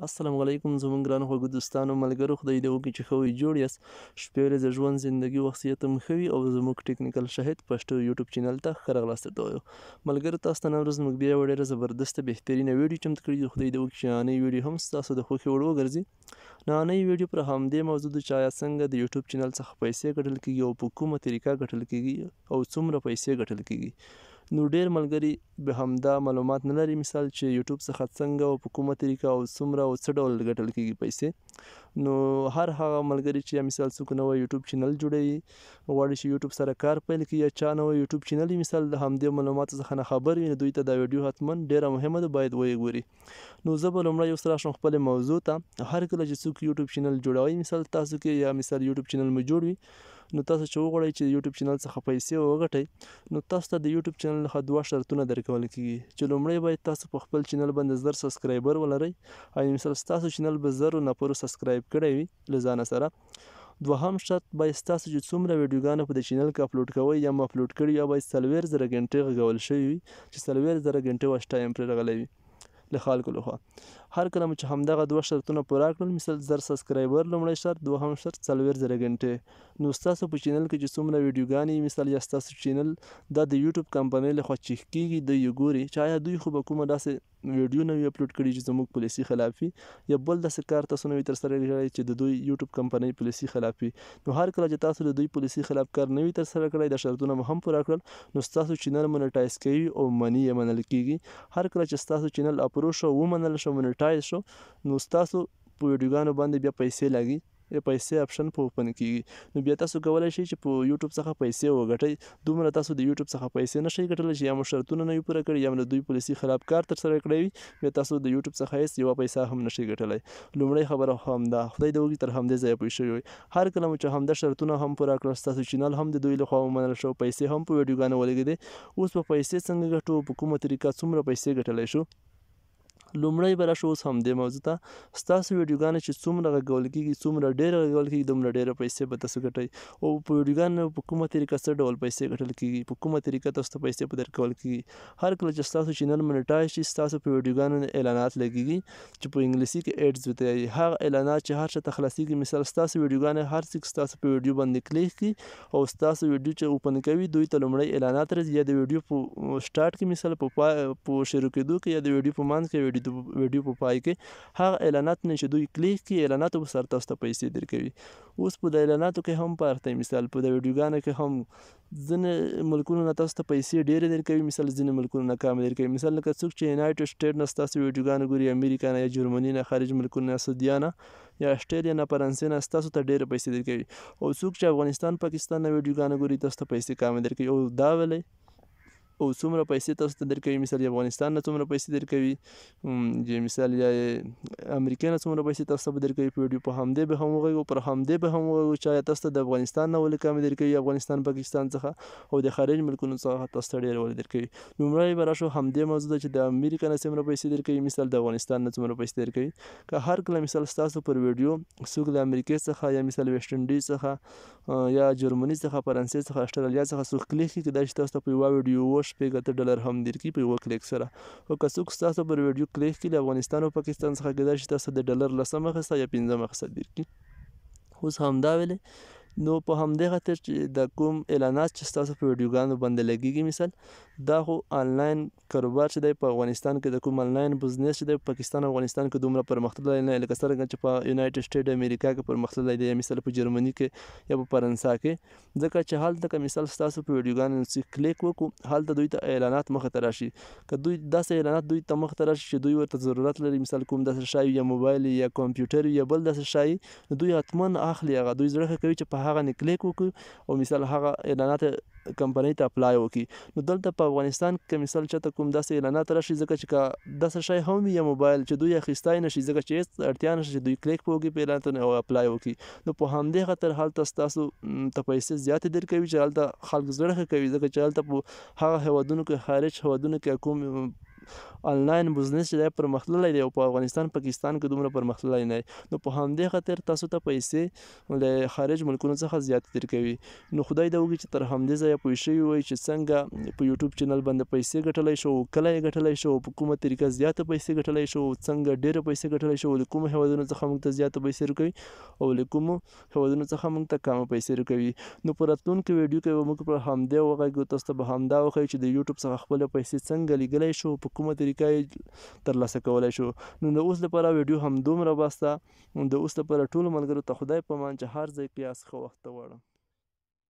السلام علیکم زموږ ګرانو خوږو دوستانو ملګرو خدای دې وکړي چې ښه وي جوړ یاست شپې ورځې ژوند زندګي وخصیت هم ښه وي او زموږ ټیکنیکل شاهد پښتو یوټیوب چینل ته ښه راغلاست درته وایو ملګرو تاسو ته نن ورځ موږ بیا یوه ډېره زبردسته بهترینه ویډیو چمتو کړې ده خدای دې وکړي چې نننۍ ویډیو هم ستاسو د خوښې وړ وګرځي نننۍ ویډیو پر همدې موضوع ده چې آیا څنګه د یوټیوب چینل څخه پیسې ګټل کیږي او په کومه طریقه ګټل کیږي او څومره پیسې ګټل کیږي نو ډېر ملګري به همدا معلومات نه لري مثال چې یوټیوب څخه څنګه او په کومه طریقه او څومره او څه ډول ګټل کیږي پیسې نو هر هغه ملګري چې مثال څوک نوی یوټیوب چینل جوړوي غواړي چې یوټیوب سره کار پیل کړي یا چا نوی یوټیوب چینل وي مثال د همدې معلوماتو څخه نه خبر وي نو دوی ته دا ویډیو حتما ډېره مهمه ده باید وګوري نو زه به لومړی اوس راشم خپلې موضوع ته هر کله چې څوک یوټیوب چینل جوړوي مثال تاسو کې یا مثال یوټیوب چینل مو جوړ وي نو تاسو چې وغواړئ چې یوټیوب چینل څخه پیسې وګټئ نو تاسو ته د یوټیوب چینل څخه دوه شرطونه درکول کیږي چې لومړی باید تاسو په خپل چینل باندې 1000 سبسکرایبر ولرئ او مثال ستاسو چینل به 1000 نفرو سبسکرایب کړی وي له ځانه سره دوهم شرط باید ستاسو چې څومره ویډیوګانې په د چینل کې اپلوډ کوئ یا مو اپلوډ کړي یا باید 40,000 غنټې غږول شوي وي چې 40,000 غنټې واچ ټایم پرې راغلی وي له خلکو لخوا هر کله مو چې همدغه دوه شرطونه پوره کړل مثال 1000 سبسکرایبر لومړی شرط دوهم شرط 40,000 غنټې نو ستاسو په چینل کې چې څومره ویډیوګانې مثال یا ستاسو چینل دا د یوټیوب کمپنۍ لخوا چیک کیږي دوی ګوري چې آیا دوی خو به کومه داسې ویډیو نه وي اپلوډ کړي چې زموږ پالیسي خلاف وي یا بل داسې کار تاسو نه وي ترسره کړی چې د دوی یوټیوب کمپنۍ پالیسي خلاف وي نو هر کله چې تاسو د دوی پالیسي خلاف کار نه وي ترسره کړی دا شرطونه مو هم پوره کړل نو ستاسو چینل مونیټایز کوي او منی یې منل کیږي هر کله چې ستاسو چینل اپروو شو ومنل شو مونیټایز شو نو ستاسو په ویډیوګانو باندې بیا پیسې لګي یا پیسې اپشن په اوپن کیږي نو بیا تاسو کولی شئ چې په یوټیوب څخه پیسې وګټئ دومره تاسو د یوټیوب څخه پیسې نشئ ګټلی چې یا مو شرطونه نه وي پوره کړي یا مو د دوی پالیسي خلاف کار ترسره کړی وي بیا تاسو د یوټیوب څخه هیڅ یوه پیسه هم نشئ ګټلی لومړی خبره همدا خدای دې وکړي تر همدې ځایه پوه شوي وئ هر کله مو چې همدا شرطونه هم پوره کړل ستاسو چینل هم د دوی لخوا ومنل شو پیسې هم په ویډیوګانو ولګېدې اوس په پیسې څنګه ګټو په کومه طریقه څومره پیسې ګټلی شو لومړی به راشو اوس همدې موضوع ته ستاسو ویډیوګانې چې څومره غږول کېږي څومره ډېره غږول کېږي دومره ډېره پیسې به تاسو ګټئ او په ویډیوګانو په کومه طریقه څه ډول پیسې ګټل کېږي په کومه طریقه تاسو ته پیسې په درکول کېږي هر کله چې ستاسو چینل مونیټایز شي ستاسو په ویډیوګانو اعلانات لګېږي چې په انګلیسي کې ایډز ورته وایي هغه اعلانات چې هر چا ته خلاصېږي مثال ستاسو ویډیوګانې هر څوک ستاسو په ویډیو باندې کلیک کړي او ستاسو ویډیو چې اوپن کوي دوی ته لومړی اعلانات راځي یا د ویډیو په سټارټ کې مثال په شروع کېدو کې یا د ویډیو په منځ کې ویډیو په پای کې هغه اعلانات نه چې دوی کلیک کړي اعلاناتو به سره تاسو ته پیسې درکوي اوس په د اعلاناتو کې هم فرق دی مثال په د ویډیوګانو کې هم ځینې ملکونو نه تاسو ته پیسې ډېرې درکوي مثال ځینې ملکونو نه کمې درکوي مثال لکه څوک چې یونایټډ سټیټ نه ستاسو ویډیوګانې ګوري امریکا نه یا جرمني نه خارج ملکونو نه سعودیا نه یا اسټرالیا نه فرانسې نه ستاسو ته ډېرې پیسې درکوي او څوک چې افغانستان پاکستان نه ویډیوګانې ګوري تاسو ته پیسې کمې درکوي او دا ولې او څومره پیسې تاسو ته درکوي مثال افغانستان نه څومره پیسې درکوي مثال یا امریکا نه څومره پیسې تاسو ته به درکوي په ویډیو په همدې به هم وغږو پر همدې به هم وغږو چې آیا تاسو ته د افغانستان نه ولې کمې درکوي افغانستان پاکستان څخه او د خارج ملکونو څخه تاسو ته ډېرې ولې درکوي لومړی به راشو همدې موضوع ده چې د امریکا نه څومره پیسې درکوي مثال د افغانستان نه څومره پیسې درکوي که هر کله مثال ستاسو پر ویډیو څوک د امریکې څخه یا مثال ویسټ انډیز څخه یا جرمني څخه فرانسې څخه اسټرالیا څخه څوک کلیک کړي کېدای شي تاسو ته په یوه ویډیو $8 هم درکړي په یوه کلیک سره او که څوک ستاسو پر ویډیو کلیک کړي د افغانستان او پاکستان څخه کېدای شي تاسو د $10 اخیسته یا 15 اخیسته درکړي اوس همدا ویلې نو په همدې خاطر چې د کوم اعلانات چې ستاسو په ویډیوګانو باندې لګېږي مثال دا خو آنلاین کاروبار چې دی په افغانستان کې د کوم آنلاین بزنس چې دی په پاکستان او افغانستان کې دومره پرمختللی نه لکه څرنګه چې په یونایټډ سټیټ امریکا کې پرمختللی دی یا مثال په جرمني کې یا په فرانسه کې ځکه چې هلته که مثال ستاسو په ویډیوګانو چې کلیک وکړو هلته دوی ته اعلانات مخې ته راشي که دوی داسې اعلانات دوی ته مخې ته راشي چې دوی ورته ضرورت لري مثال کوم داسې شی یا موبایل یا کمپیوټر یا بل داسې شی نو دوی حتما اخلي هغه دوی زړه ښه کوي چې په هغه نه کلیک وکړو او مثال هغه اعلانات کمپنۍ ته اپلای وکړي نو دلته په افغانستان کې مثال چاته کوم داسې اعلانات راشي ځکه چې که داسې شی هم وي یا موبایل چې دوی اخیستی نشي ځکه چې هېڅ اړتیا نشته چې دوی کلیک په وکړي په اعلان ته او اپلای وکړي نو په همدې خاطر هلته ستاسو ته پیسې زیاتې درکوي چې هلته خلک زړه ښه کوي ځکه چې هلته په هغه هیوادونو کې خارج هیوادونو کې کوم آنلاین بزنس چې دی پرمختللی دی او په افغانستان پاکستان کې دومره پرمختللی نه دی. نو په همدې خاطر تاسو ته پیسې له خارج ملکونو څخه زیاتې درکوي. نو خدای دې وکړي چې تر همدې ځایه پوه شوي وئ چې څنګه په یوټیوب چینل باندې پیسې ګټلی شو، کله یې ګټلی شو، په کومه طریقه زیاته پیسې ګټلی شو، څنګه ډېره پیسې ګټلی شو، له کومو هېوادونو څخه موږ ته زیاته پیسې راکوي او له کومو هېوادونو څخه موږ ته کمه پیسې راکوي. نو په راتلونکي ویډیو کې به موږ په همدې وغږیږو، تاسو ته به همدا وښیو چې د یوټیوب څخه خپله پیسې څنګه لیږلی شو، په کومه طریقه یې ترلاسه کولی شو. نو د اوس لپاره ویډیو همدومره بس ده. د اوس لپاره ټولو ملګرو ته خدای په امان، چې هر ځای کې یاست ښه وخت ته غواړم.